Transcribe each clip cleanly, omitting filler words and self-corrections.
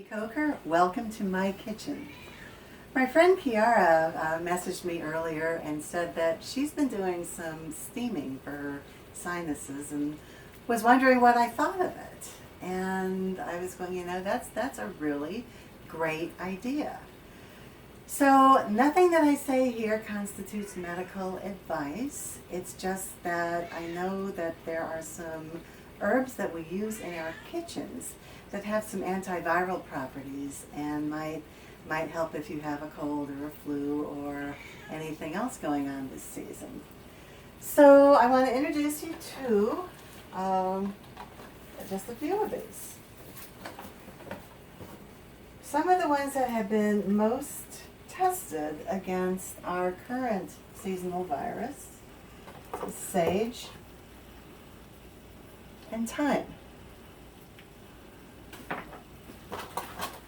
Coker. Welcome to my kitchen. My friend Kiara messaged me earlier and said that she's been doing some steaming for her sinuses and was wondering what I thought of it. And I was going, that's a really great idea. So nothing that I say here constitutes medical advice. It's just that I know that there are some herbs that we use in our kitchens that have some antiviral properties and might help if you have a cold or a flu or anything else going on this season. So I want to introduce you to just a few of these. Some of the ones that have been most tested against our current seasonal virus is sage and thyme.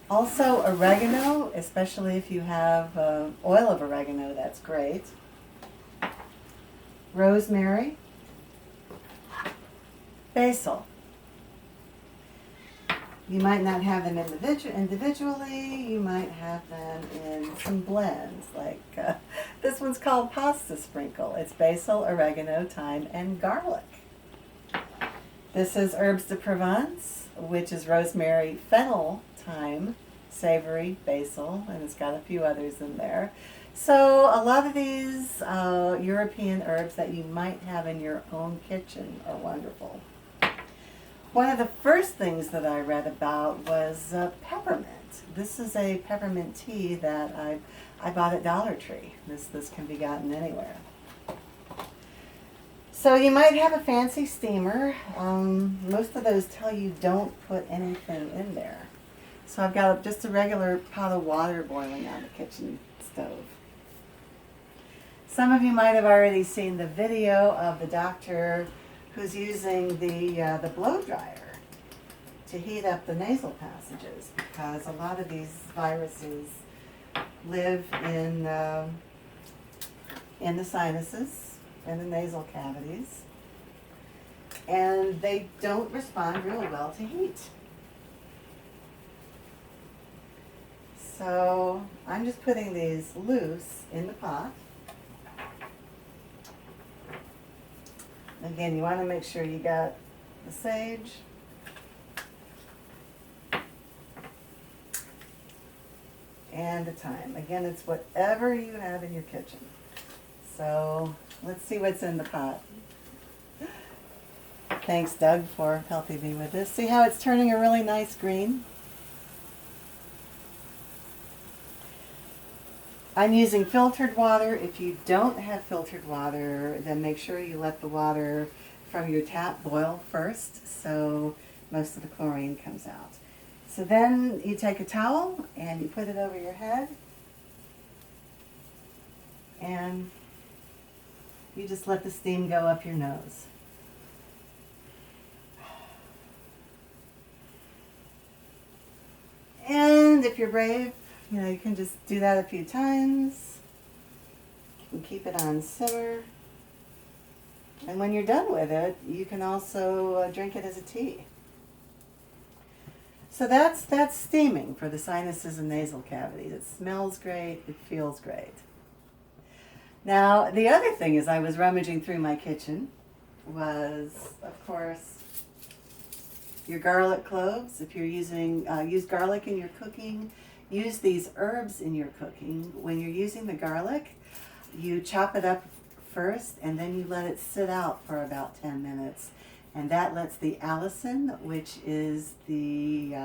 Also oregano, especially if you have oil of oregano, that's great. Rosemary, basil. You might not have them individually, you might have them in some blends, like this one's called pasta sprinkle. It's basil, oregano, thyme, and garlic. This is herbes de Provence, which is rosemary, fennel, thyme, savory, basil, and it's got a few others in there. So a lot of these European herbs that you might have in your own kitchen are wonderful. One of the first things that I read about was peppermint. This is a peppermint tea that I bought at Dollar Tree. This can be gotten anywhere. So you might have a fancy steamer. Most of those tell you don't put anything in there. So I've got just a regular pot of water boiling on the kitchen stove. Some of you might have already seen the video of the doctor who's using the blow dryer to heat up the nasal passages, because a lot of these viruses live in the sinuses and the nasal cavities, and they don't respond real well to heat. So I'm just putting these loose in the pot. Again, you want to make sure you got the sage, and the thyme. Again, it's whatever you have in your kitchen. So let's see what's in the pot. Thanks, Doug, for helping me with this. See how it's turning a really nice green? I'm using filtered water. If you don't have filtered water, then make sure you let the water from your tap boil first so most of the chlorine comes out. So then you take a towel and you put it over your head and you just let the steam go up your nose. And if you're brave, you can just do that a few times and keep it on simmer. And when you're done with it, you can also drink it as a tea. So that's steaming for the sinuses and nasal cavities. It smells great, it feels great. Now, the other thing as I was rummaging through my kitchen was, of course, your garlic cloves. If you're use garlic in your cooking, use these herbs in your cooking. When you're using the garlic, you chop it up first and then you let it sit out for about 10 minutes. And that lets the allicin, which is the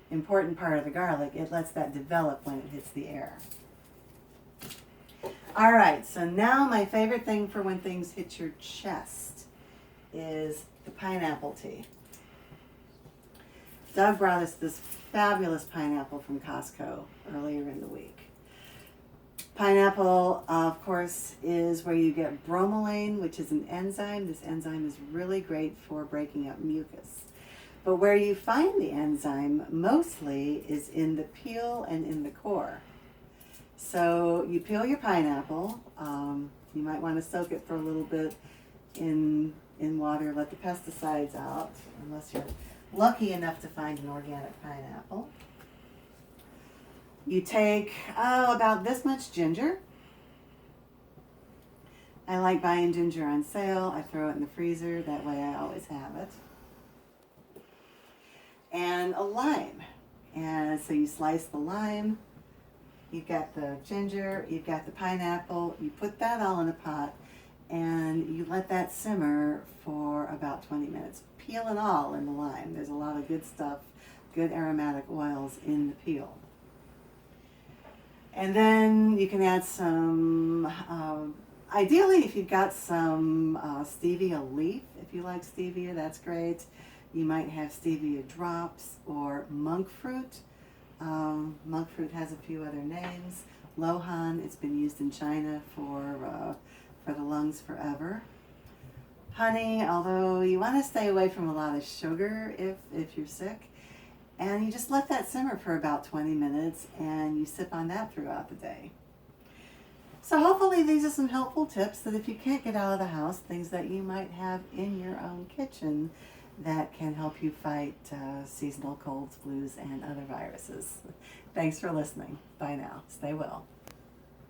important part of the garlic, it lets that develop when it hits the air. All right, so now my favorite thing for when things hit your chest is the pineapple tea. Doug brought us this fabulous pineapple from Costco earlier in the week. Pineapple, of course, is where you get bromelain, which is an enzyme. This enzyme is really great for breaking up mucus. But where you find the enzyme mostly is in the peel and in the core. So you peel your pineapple. You might want to soak it for a little bit in water, let the pesticides out, unless you're lucky enough to find an organic pineapple. You take, about this much ginger. I like buying ginger on sale. I throw it in the freezer. That way I always have it. And a lime. And so you slice the lime. You've got the ginger. You've got the pineapple. You put that all in a pot. And you let that simmer for about 20 minutes. Peel and all in the lime. There's a lot of good stuff, good aromatic oils in the peel. And then you can add some, ideally if you've got some stevia leaf, if you like stevia, that's great. You might have stevia drops or monk fruit. Monk fruit has a few other names. Lohan, it's been used in China for the lungs forever. Honey, although you want to stay away from a lot of sugar if you're sick. And you just let that simmer for about 20 minutes and you sip on that throughout the day. So hopefully these are some helpful tips that if you can't get out of the house, things that you might have in your own kitchen that can help you fight seasonal colds, flus, and other viruses. Thanks for listening. Bye now. Stay well.